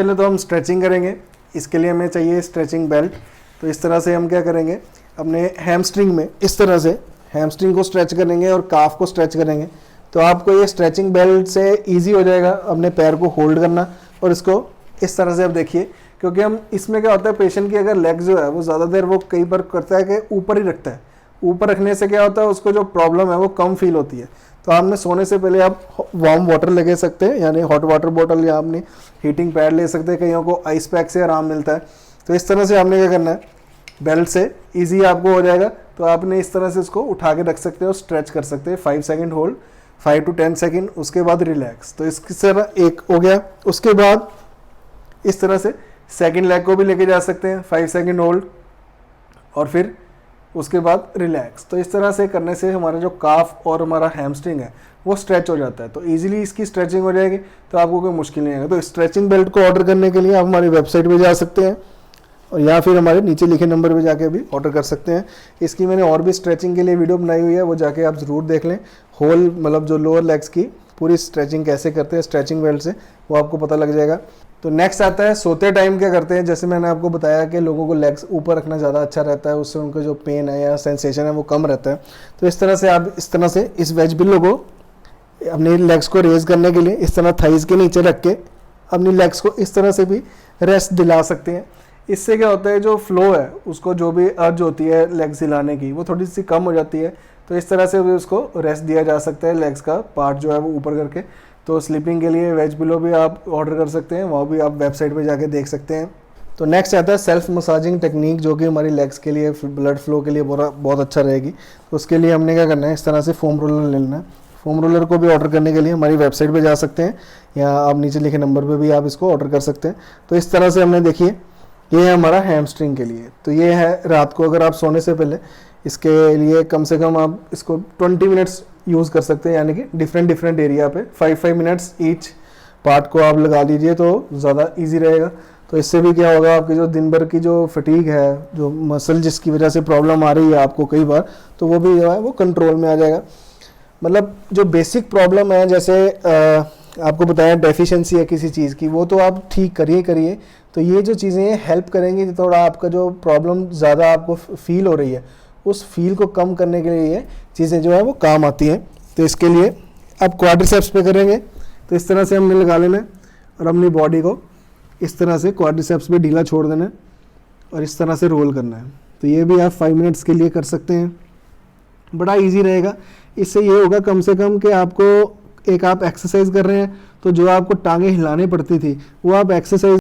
पहले तो हम स्ट्रेचिंग करेंगे। इसके लिए हमें चाहिए स्ट्रेचिंग बेल्ट। तो इस तरह से हम क्या करेंगे, अपने हैमस्ट्रिंग में इस तरह से हैमस्ट्रिंग को स्ट्रेच करेंगे और काफ को स्ट्रेच करेंगे। तो आपको ये स्ट्रेचिंग बेल्ट से इजी हो जाएगा अपने पैर को होल्ड करना। और इसको इस तरह से आप देखिए, क्योंकि हम इसमें क्या होता है, पेशेंट की अगर लेग जो है वो ज़्यादा देर वो कई बार करता है कि ऊपर ही रखता है। ऊपर रखने से क्या होता है, उसको जो प्रॉब्लम है वो कम फील होती है। तो आपने सोने से पहले आप वार्म वाटर ले सकते हैं, यानी हॉट वाटर बॉटल, या आपने हीटिंग पैड ले सकते हैं। कईयों को आइस पैक से आराम मिलता है। तो इस तरह से आपने क्या करना है, बेल्ट से इजी आपको हो जाएगा। तो आपने इस तरह से इसको उठा के रख सकते हो, स्ट्रेच कर सकते हैं। 5 सेकंड होल्ड, 5 to 10 सेकंड, उसके बाद रिलैक्स। तो इसकी तरह एक हो गया। उसके बाद इस तरह से सेकंड लेग को भी लेके जा सकते हैं, 5 सेकंड होल्ड और फिर उसके बाद रिलैक्स। तो इस तरह से करने से हमारा जो काफ और हमारा हैमस्ट्रिंग है वो स्ट्रेच हो जाता है। तो इजीली इसकी स्ट्रेचिंग हो जाएगी, तो आपको कोई मुश्किल नहीं आएगा। तो स्ट्रेचिंग बेल्ट को ऑर्डर करने के लिए आप हमारी वेबसाइट पे जा सकते हैं, और या फिर हमारे नीचे लिखे नंबर पे जाके भी ऑर्डर कर सकते हैं। इसकी मैंने और भी स्ट्रेचिंग के लिए वीडियो बनाई हुई है, वो जाके आप ज़रूर देख लें। होल मतलब जो लोअर लेग्स की पूरी स्ट्रेचिंग कैसे करते हैं स्ट्रेचिंग बेल्ट से, वो आपको पता लग जाएगा। तो नेक्स्ट आता है सोते टाइम क्या करते हैं। जैसे मैंने आपको बताया कि लोगों को लेग्स ऊपर रखना ज़्यादा अच्छा रहता है, उससे उनका जो पेन है या सेंसेशन है वो कम रहता है। तो इस तरह से आप इस तरह से इस वेज पिलो को अपनी लेग्स को रेज करने के लिए इस तरह थाइज के नीचे रख के अपनी लेग्स को इस तरह से भी रेस्ट दिला सकते हैं। इससे क्या होता है, जो फ्लो है उसको, जो भी अर्ज होती है लेग्स हिलाने की, वो थोड़ी सी कम हो जाती है। तो इस तरह से भी उसको रेस्ट दिया जा सकता है, लेग्स का पार्ट जो है वो ऊपर करके। तो स्लीपिंग के लिए वेज पिलो भी आप ऑर्डर कर सकते हैं, वहाँ भी आप वेबसाइट पे जाके देख सकते हैं। तो नेक्स्ट आता है सेल्फ मसाजिंग टेक्निक, जो कि हमारी लेग्स के लिए, ब्लड फ्लो के लिए बहुत अच्छा रहेगी। तो उसके लिए हमने क्या करना है, इस तरह से फोम रोलर ले लेना है। फोम रोलर को भी ऑर्डर करने के लिए हमारी वेबसाइट पे जा सकते हैं, या आप नीचे लिखे नंबर पे भी आप इसको ऑर्डर कर सकते हैं। तो इस तरह से हमने देखिए, ये है हमारा हैमस्ट्रिंग के लिए। तो ये है रात को अगर आप सोने से पहले इसके लिए कम से कम आप इसको 20 मिनट्स यूज़ कर सकते हैं, यानी कि डिफरेंट एरिया पे 5 मिनट्स ईच पार्ट को आप लगा लीजिए तो ज़्यादा इजी रहेगा। तो इससे भी क्या होगा, आपकी जो दिन भर की जो फटीग है, जो मसल जिसकी वजह से प्रॉब्लम आ रही है आपको कई बार, तो वो भी जो है वो कंट्रोल में आ जाएगा। मतलब जो बेसिक प्रॉब्लम है, जैसे आपको बताया डेफिशिएंसी है किसी चीज़ की, वो तो आप ठीक करिए। तो ये जो चीज़ें हेल्प करेंगी, थोड़ा आपका जो प्रॉब्लम ज़्यादा आपको फील हो रही है, उस फील को कम करने के लिए ये चीज़ें जो है वो काम आती हैं। तो इसके लिए आप क्वाड्रिसेप्स पे करेंगे, तो इस तरह से हमने लगा लेना है और अपनी बॉडी को इस तरह से क्वाड्रिसेप्स पे ढीला छोड़ देना है और इस तरह से रोल करना है। तो ये भी आप 5 मिनट्स के लिए कर सकते हैं, बड़ा इजी रहेगा। इससे ये होगा कम से कम कि आपको एक आप एक्सरसाइज कर रहे हैं, तो जो आपको टांगे हिलाने पड़ती थी वो आप एक्सरसाइज